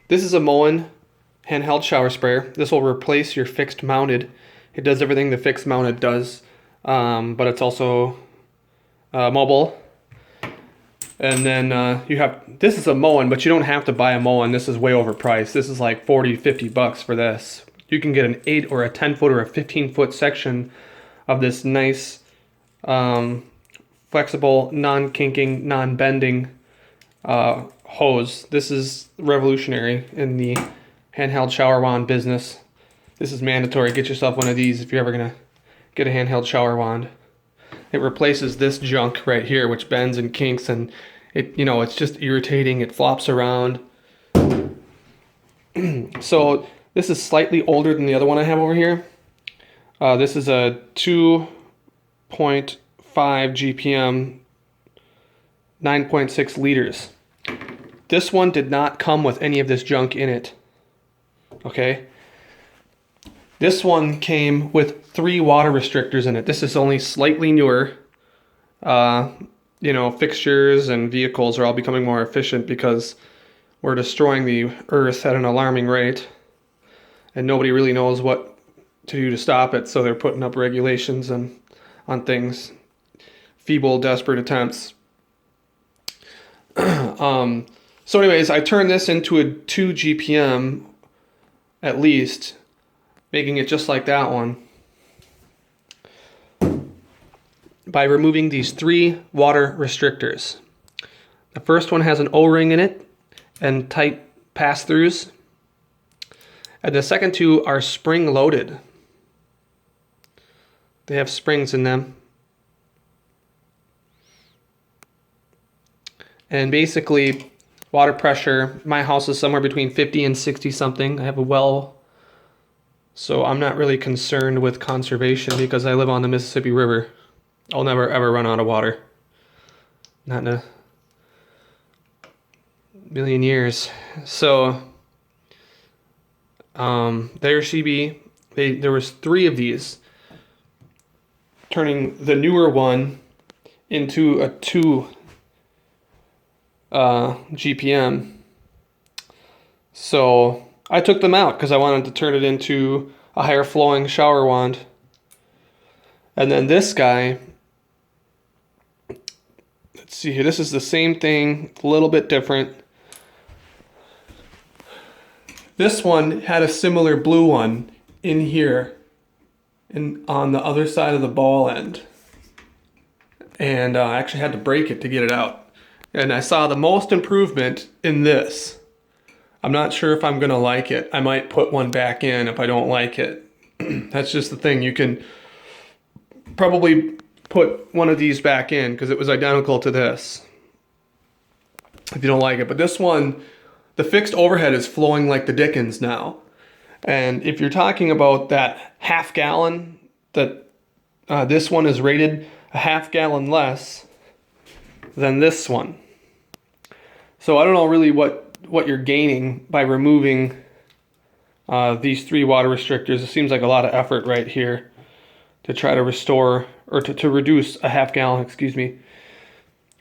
This is a Moen handheld shower sprayer. This will replace your fixed mounted. It does everything the fixed mounted does, but it's also mobile. And then you have, this is a Moen, but you don't have to buy a Moen. This is way overpriced. This is like 40, 50 bucks for this. You can get an 8 or a 10 foot or a 15 foot section of this nice flexible, non-kinking, non-bending hose. This is revolutionary in the handheld shower wand business. This is mandatory. Get yourself one of these if you're ever gonna get a handheld shower wand. It replaces this junk right here, which bends and kinks, and it's just irritating. It flops around. So this is slightly older than the other one I have over here. This is a 2.5 GPM, 9.6 liters. This one did not come with any of this junk in it. Okay. This one came with 3 water restrictors in it. This is only slightly newer. Fixtures and vehicles are all becoming more efficient because we're destroying the earth at an alarming rate. And nobody really knows what to do to stop it, so they're putting up regulations on things. Feeble, desperate attempts. So anyways, I turned this into a 2 GPM at least, making it just like that one, by removing these 3 water restrictors. The first one has an O-ring in it and tight pass-throughs. And the second 2 are spring-loaded. They have springs in them. And basically, water pressure, my house is somewhere between 50 and 60 something. I have a well, so I'm not really concerned with conservation because I live on the Mississippi River. I'll never ever run out of water. Not in a million years. So, there she be. There was 3 of these, turning the newer one into a 2 GPM. So I took them out because I wanted to turn it into a higher flowing shower wand. And then this guy, let's see here, this is the same thing, a little bit different. This one had a similar blue one in here and on the other side of the ball end. And I actually had to break it to get it out. And I saw the most improvement in this. I'm not sure if I'm gonna like it. I might put one back in if I don't like it. That's just the thing. You can probably put one of these back in because it was identical to this if you don't like it. But this one, the fixed overhead is flowing like the dickens now. And if you're talking about that half gallon, that this one is rated a half gallon less than this one. So I don't know really what you're gaining by removing these 3 water restrictors. It seems like a lot of effort right here to try to restore, or to reduce a half gallon, excuse me.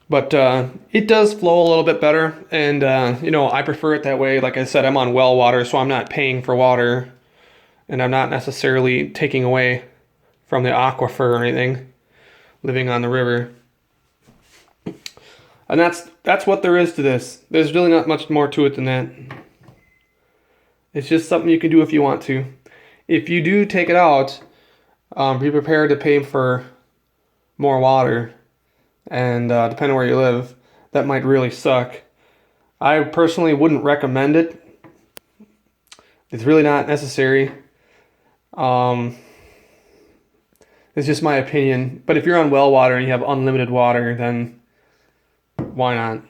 But it does flow a little bit better, and I prefer it that way. Like I said, I'm on well water, so I'm not paying for water, and I'm not necessarily taking away from the aquifer or anything, living on the river. And that's what there is to this. There's really not much more to it than that. It's just something you can do if you want to. If you do take it out, be prepared to pay for more water. And depending on where you live, that might really suck. I personally wouldn't recommend it. It's really not necessary. It's just my opinion. But if you're on well water and you have unlimited water, then why not?